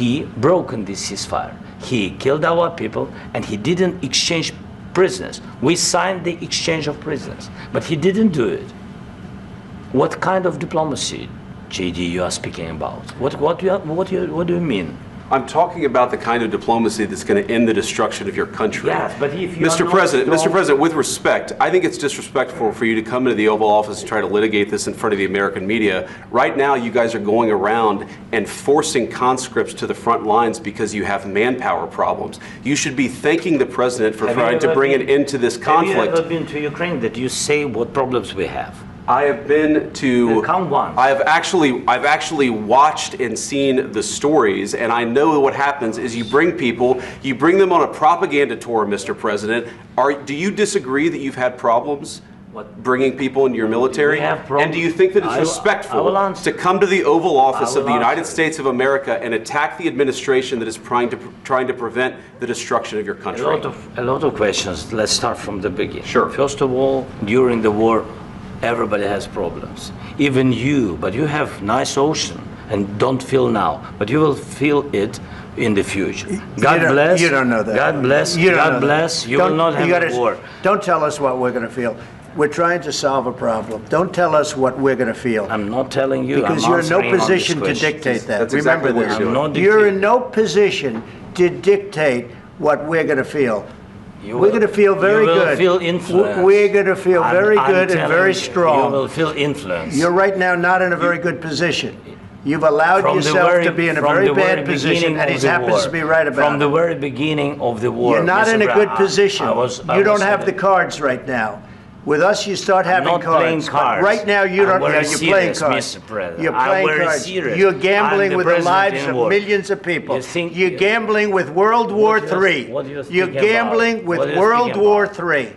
he broken this ceasefire. He killed our people, and he didn't exchange prisoners. We signed the exchange of prisoners, but he didn't do it. What kind of diplomacy, JD, you are speaking about? What do you mean? I'm talking about the kind of diplomacy that's going to end the destruction of your country. Yes, but if you Mr. President, with respect, I think it's disrespectful for you to come into the Oval Office and try to litigate this in front of the American media. Right now, you guys are going around and forcing conscripts to the front lines because you have manpower problems. You should be thanking the President for trying to bring an end to this conflict. Have you ever been to Ukraine that you say what problems we have? I have been to. Count one. I've actually watched and seen the stories, and I know what happens is you bring them on a propaganda tour, Mr. President. Do you disagree that you've had problems bringing people into your military? And do you think that it's respectful to come to the Oval Office of the United States of America and attack the administration that is trying to prevent the destruction of your country? A lot of questions. Let's start from the beginning. Sure. First of all, during the war, everybody has problems, even you, but you have nice ocean and don't feel now, but you will feel it in the future. God bless. You don't know that. God bless. God bless. You will not have a war. Don't tell us what we're going to feel. We're trying to solve a problem. Don't tell us what we're going to feel. I'm not telling you. Because you're in no position to dictate that. That's Remember exactly this. You're in no position to dictate what we're going to feel. We're going to feel very good. You will feel influence. We're going to feel very good and very strong. You will feel influence. You're right now not in a very good position. You've allowed yourself to be in a very bad position, and he happens to be right about it. From the very beginning of the war. You're not in a good position. You don't have the cards right now. With us, you start having cards. I'm not playing cards. Right now, you don't. Yeah, you're playing cards. Mr. President. You're playing cards. Serious. You're gambling with the lives of millions of people. You're gambling with World War III. You're gambling with World War III.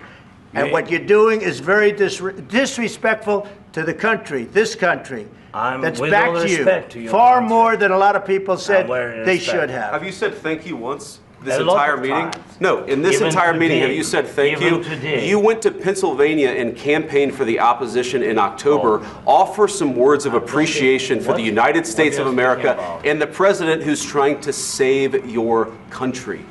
And what you're doing is very disrespectful to the country, this country. That's back to you. Far more than a lot of people said they should have. Have you said thank you once? This entire meeting? No, in this entire meeting, have you said thank you? You went to Pennsylvania and campaigned for the opposition in October. Offer some words of appreciation for the United States of America and the president who's trying to save your country.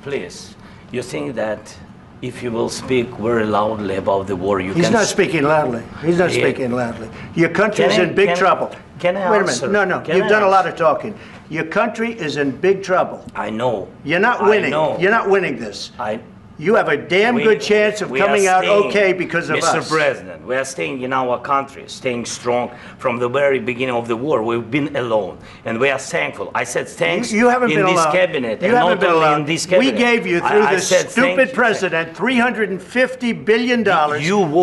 Please, you think that if you will speak very loudly about the war, you can... He's not speaking loudly. He's not speaking loudly. Your country is in big trouble. Can I answer? Wait a minute. No. You've done a lot of talking. Your country is in big trouble. I know. You're not winning. You're not winning this. You have a damn good chance of coming out okay because of us. Mr. President, we are staying in our country, staying strong from the very beginning of the war. We've been alone, and we are thankful. I said thanks you haven't been in this alone. cabinet. You haven't been alone. In this cabinet. We gave you, through this stupid president, $350 billion.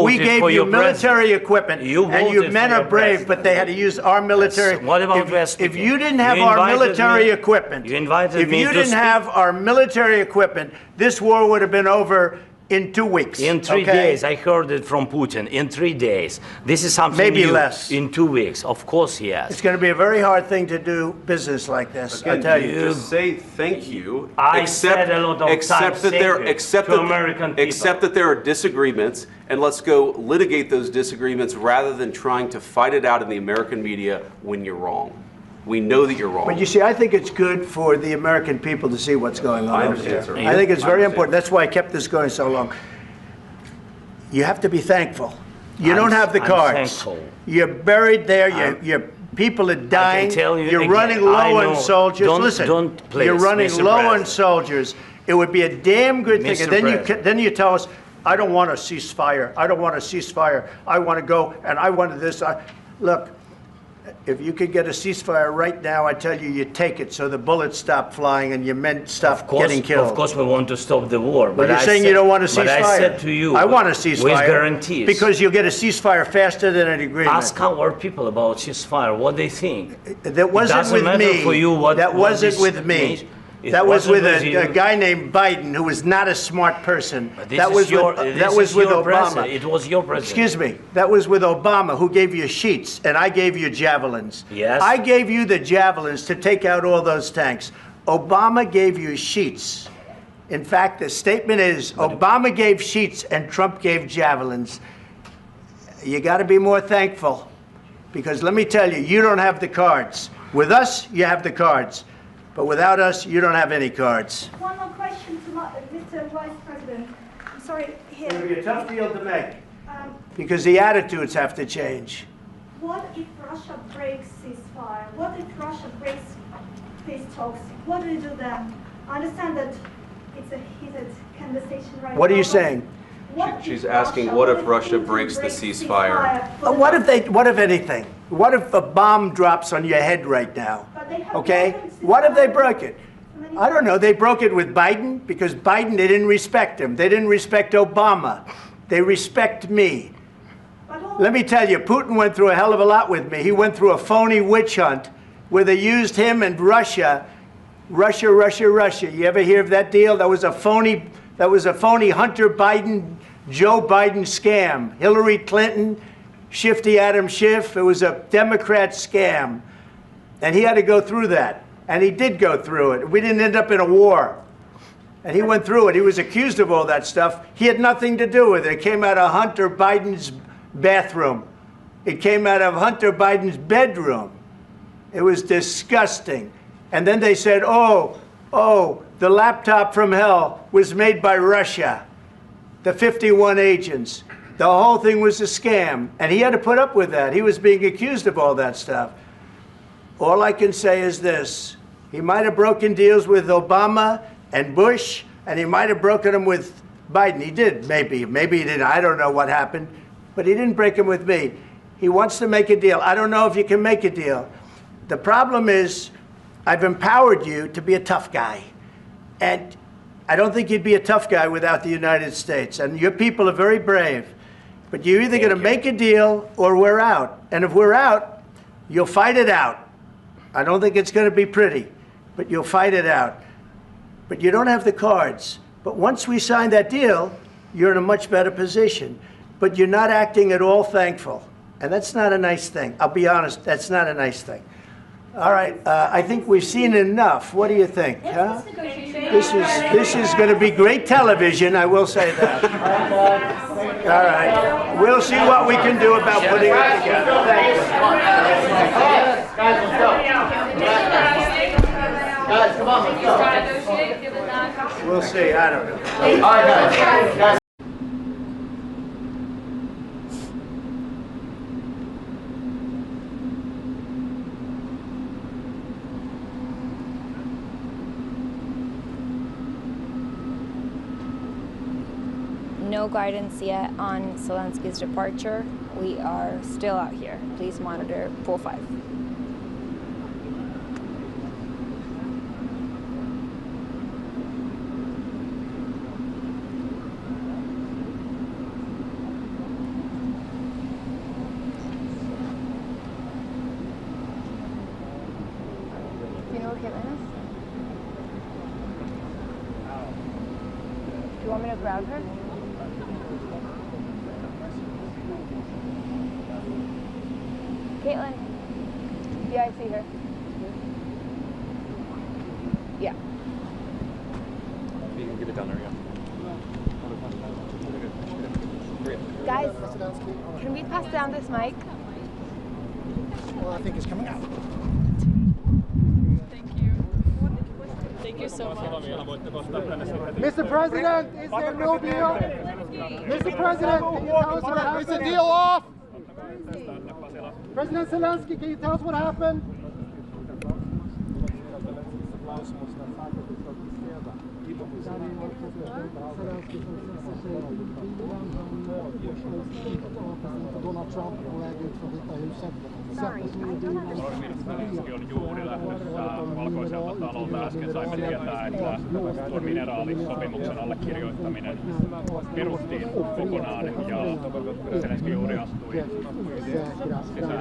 We gave you military equipment, and your men are brave, but they had to use our military. What about if you didn't have our military equipment, if you didn't have our military equipment, this war would have been over in 2 weeks. In 3 days. I heard it from Putin. In 3 days. This is something maybe new. Less. In 2 weeks. Of course, yes. It's going to be a very hard thing to do business like this. Again, I tell you. Just say thank you. I said a lot of times except that there are disagreements, and let's go litigate those disagreements rather than trying to fight it out in the American media when you're wrong. We know that you're wrong. But you see, I think it's good for the American people to see what's going on. I understand, sir. I think it's very important. That's why I kept this going so long. You have to be thankful. You don't have the cards. You're buried there. Your people are dying. You're running low on soldiers. Listen, you're running low on soldiers. It would be a damn good thing. And then you tell us, I don't want a ceasefire. I don't want a ceasefire. I want to go and I want this. Look. If you could get a ceasefire right now, I tell you, you take it so the bullets stop flying and your men stop getting killed. Of course, we want to stop the war. But you're saying you don't want a ceasefire. But I said to you, I want a ceasefire. With guarantees. Because you'll get a ceasefire faster than an agreement. Ask our people about ceasefire, what they think. That wasn't with me. That wasn't with me. That was with a guy named Biden, who was not a smart person. That was with Obama. It was your president. Excuse me. That was with Obama, who gave you sheets, and I gave you javelins. Yes. I gave you the javelins to take out all those tanks. Obama gave you sheets. In fact, the statement is Obama gave sheets and Trump gave javelins. You got to be more thankful, because let me tell you, you don't have the cards. With us, you have the cards. But without us, you don't have any cards. One more question to Mr. Vice President. I'm sorry, here. It'll be a tough deal to make because the attitudes have to change. What if Russia breaks ceasefire? What if Russia breaks peace talks? What do you do then? I understand that it's a heated conversation right now. What are you saying? She's asking, what if Russia breaks the ceasefire? What if anything? What if a bomb drops on your head right now? Okay? What if they broke it? I don't know. They broke it with Biden because Biden, they didn't respect him. They didn't respect Obama. They respect me. Let me tell you, Putin went through a hell of a lot with me. He went through a phony witch hunt where they used him and Russia. Russia. You ever hear of that deal? That was a phony Hunter Biden, Joe Biden scam. Hillary Clinton, Shifty Adam Schiff. It was a Democrat scam. And he had to go through that. And he did go through it. We didn't end up in a war. And he went through it. He was accused of all that stuff. He had nothing to do with it. It came out of Hunter Biden's bathroom. It came out of Hunter Biden's bedroom. It was disgusting. And then they said, oh, the laptop from hell was made by Russia. The 51 agents. The whole thing was a scam. And he had to put up with that. He was being accused of all that stuff. All I can say is this. He might have broken deals with Obama and Bush, and he might have broken them with Biden. He did, maybe. Maybe he didn't. I don't know what happened. But he didn't break them with me. He wants to make a deal. I don't know if you can make a deal. The problem is, I've empowered you to be a tough guy. And I don't think you'd be a tough guy without the United States. And your people are very brave. But you're either going to make a deal or we're out. And if we're out, you'll fight it out. I don't think it's going to be pretty, but you'll fight it out. But you don't have the cards. But once we sign that deal, you're in a much better position. But you're not acting at all thankful. And that's not a nice thing. I'll be honest, that's not a nice thing. All right, I think we've seen enough. What do you think? Huh? This is going to be great television, I will say that. All right, we'll see what we can do about putting it together. Thank you. Guys, let's go. Guys, come on, let's go. We'll see, I don't know. All right, guys. No guidance yet on Zelensky's departure. We are still out here. Please monitor pool 5. Do you know where Caitlin is? Do you want me to grab her? Caitlin. Yeah, I see her. Yeah. You can get it down there, yeah. Guys, can we pass down this mic? Well, I think it's coming out. Thank you. Thank you so much. Mr. President, is there no deal? Mr. President, can you tell us what happened? Is the deal off? President Zelensky, can you tell us what happened? Donald Trump på väg ut från Vita huset. Zelensky on juuri lähdössä valkoiselta talolta. Äsken saimme tietää, että tuon mineraalisopimuksen allekirjoittaminen peruttiin kokonaan ja Zelensky juuri astui sisään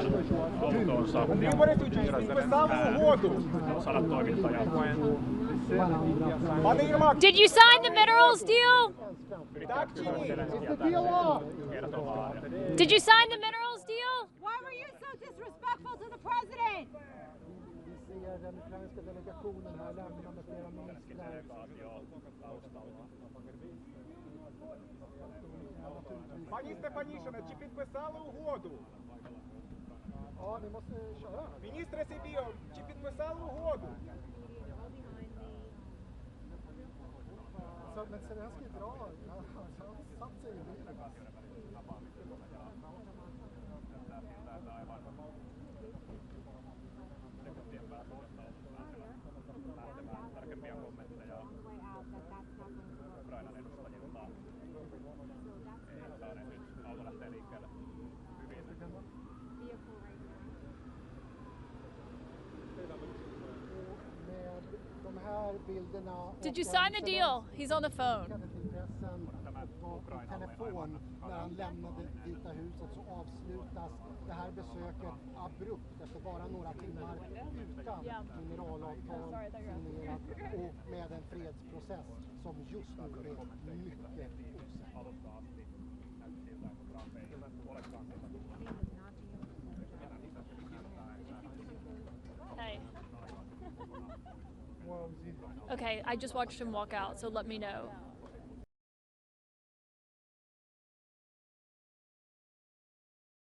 autoonsa. Sadat toimittajat. Did you sign the minerals deal? Did you sign the minerals deal? Why were you so disrespectful to the president? Пані Стефанішина, чи підписали угоду? Міністре Сибіо, чи підписали угоду? Alltså, men Zelensky drar. Han satt sig i bilen. Tarkempia kommentteja Ukrainan edustajilta. Ei saaneet nyt. Auto lähtee liikkeelle hyvin. Did you sign the deal? He's on the phone. Telefon när han lämnade Vita huset så avslutas det här besöket abrupt efter bara några timmar utan mineralavtal signerat och med en fredsprocess som just nu är mycket osäker. Hey. Okay, I just watched him walk out, so let me know.